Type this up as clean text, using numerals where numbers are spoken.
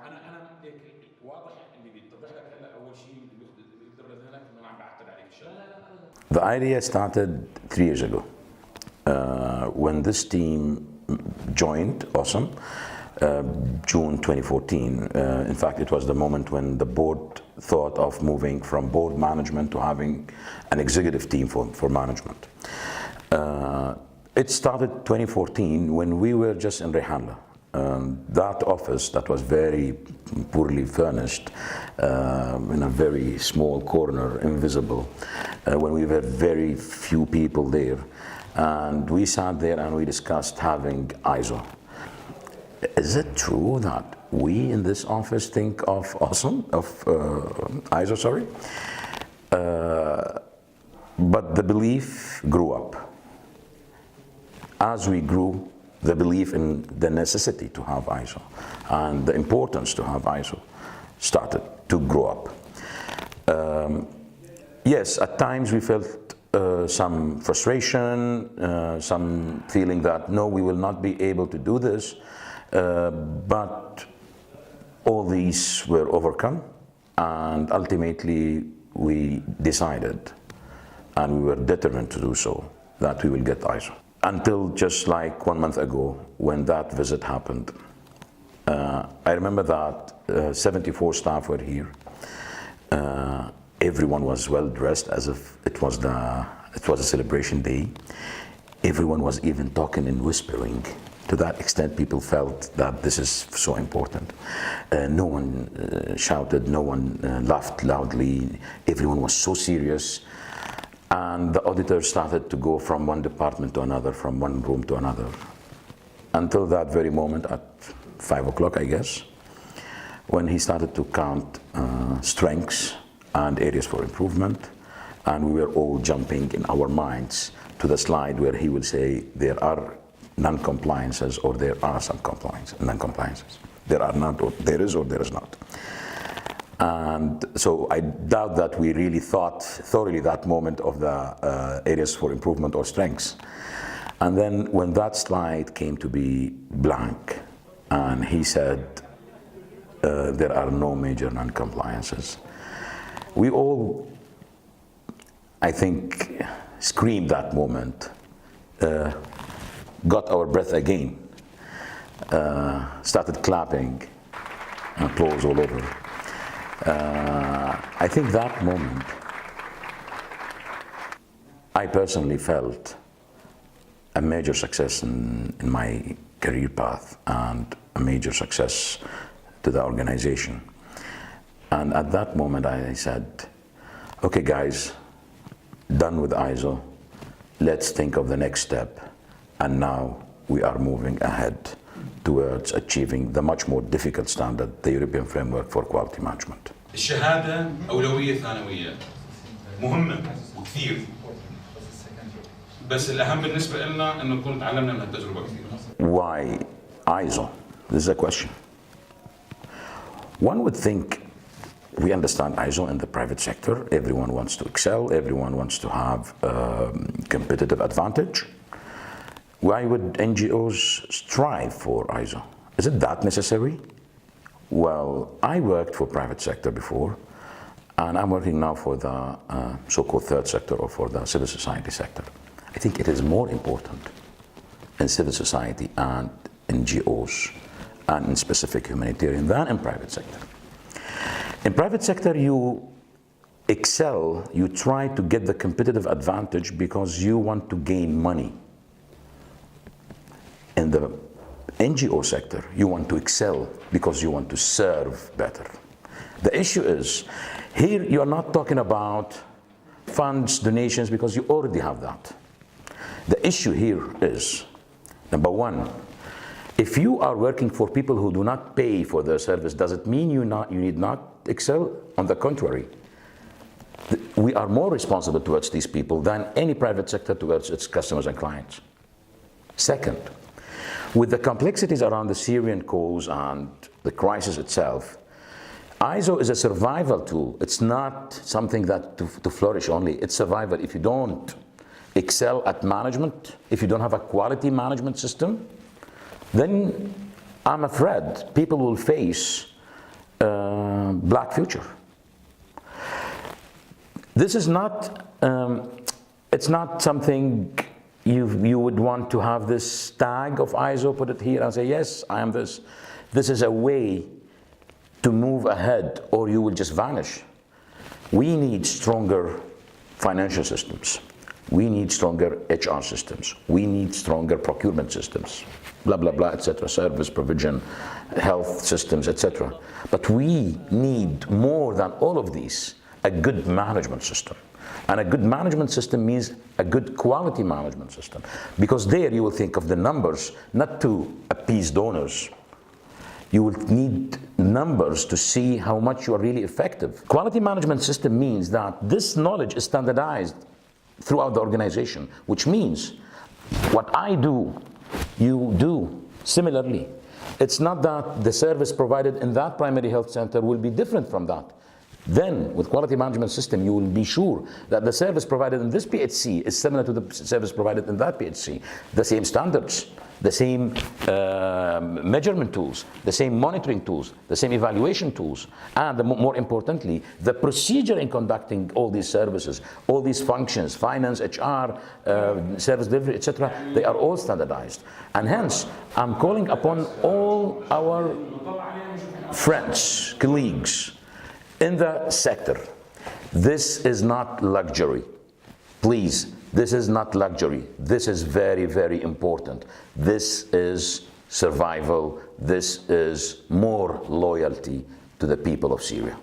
انا هيك واضح اللي بيتضح لك هلا اول شيء بيقدر يذهنك انه انا عم بعتب عليك الشغله. The idea started 3 years ago when this team joined Awesome. June 2014. In fact, it was the moment when the board thought of moving from board management to having an executive team for management. It started 2014 when we were just in Rehanla. That office that was very poorly furnished in a very small corner, invisible, when we were very few people there. And we sat there and we discussed having ISO. Is it true that we in this office think of ISO, sorry? But the belief grew up. As we grew, the belief in the necessity to have ISO and the importance to have ISO started to grow up. Yes, at times we felt some frustration, some feeling that no, we will not be able to do this. But all these were overcome, and ultimately we decided, and we were determined to do so, that we will get ISO. Until just like 1 month ago, when that visit happened. I remember that 74 staff were here. Everyone was well dressed as if it was a celebration day. Everyone was even talking and whispering. To that extent, people felt that this is so important. No one shouted, no one laughed loudly. Everyone was so serious. And the auditor started to go from one department to another, from one room to another. Until that very moment at 5 o'clock, I guess, when he started to count strengths and areas for improvement. And we were all jumping in our minds to the slide where he will say there are non-compliances or there are some non-compliances. There are not, or there is or there is not. And so I doubt that we really thought thoroughly that moment of the areas for improvement or strengths. And then when that slide came to be blank and he said there are no major non-compliances, we all, I think, screamed that moment, got our breath again, started clapping, applause all over. I think that moment, I personally felt a major success in my career path and a major success to the organization. And at that moment I said, okay guys, done with ISO, let's think of the next step. And now we are moving ahead towards achieving the much more difficult standard, the European Framework for Quality Management. الشهادة أولوية ثانوية مهمة وكثير، بس الأهم بالنسبة لنا إنه نكون تعلمنا من التجربة كثير. Why ISO? This is a question. One would think we understand ISO in the private sector. Everyone wants to excel. Everyone wants to have competitive advantage. Why would NGOs strive for ISO? Is it that necessary? Well, I worked for private sector before, and I'm working now for the so-called third sector or for the civil society sector. I think it is more important in civil society and NGOs and in specific humanitarian than in private sector. In private sector, you excel, you try to get the competitive advantage because you want to gain money. In the NGO sector, you want to excel because you want to serve better. The issue is, here you are not talking about funds, donations, because you already have that. The issue here is, number one, if you are working for people who do not pay for their service, does it mean you need not excel? On the contrary, we are more responsible towards these people than any private sector towards its customers and clients. Second, with the complexities around the Syrian cause and the crisis itself, ISO is a survival tool. It's not something that to flourish only. It's survival. If you don't excel at management, if you don't have a quality management system, then I'm afraid people will face black future. This is not, it's not something you would want to have this tag of ISO, put it here and say, yes, I am this. This is a way to move ahead, or you will just vanish. We need stronger financial systems. We need stronger HR systems. We need stronger procurement systems, blah, blah, blah, etc. Service provision, health systems, etc. But we need more than all of these, a good management system. And a good management system means a good quality management system. Because there you will think of the numbers, not to appease donors. You will need numbers to see how much you are really effective. Quality management system means that this knowledge is standardized throughout the organization, which means what I do, you do similarly. It's not that the service provided in that primary health center will be different from that. Then, with quality management system, you will be sure that the service provided in this PHC is similar to the service provided in that PHC. The same standards, the same measurement tools, the same monitoring tools, the same evaluation tools, and more importantly, the procedure in conducting all these services, all these functions, finance, HR, service delivery, etc., they are all standardized. And hence, I'm calling upon all our friends, colleagues, in the sector. This is not luxury. Please, this is not luxury. This is very, very important. This is survival. This is more loyalty to the people of Syria.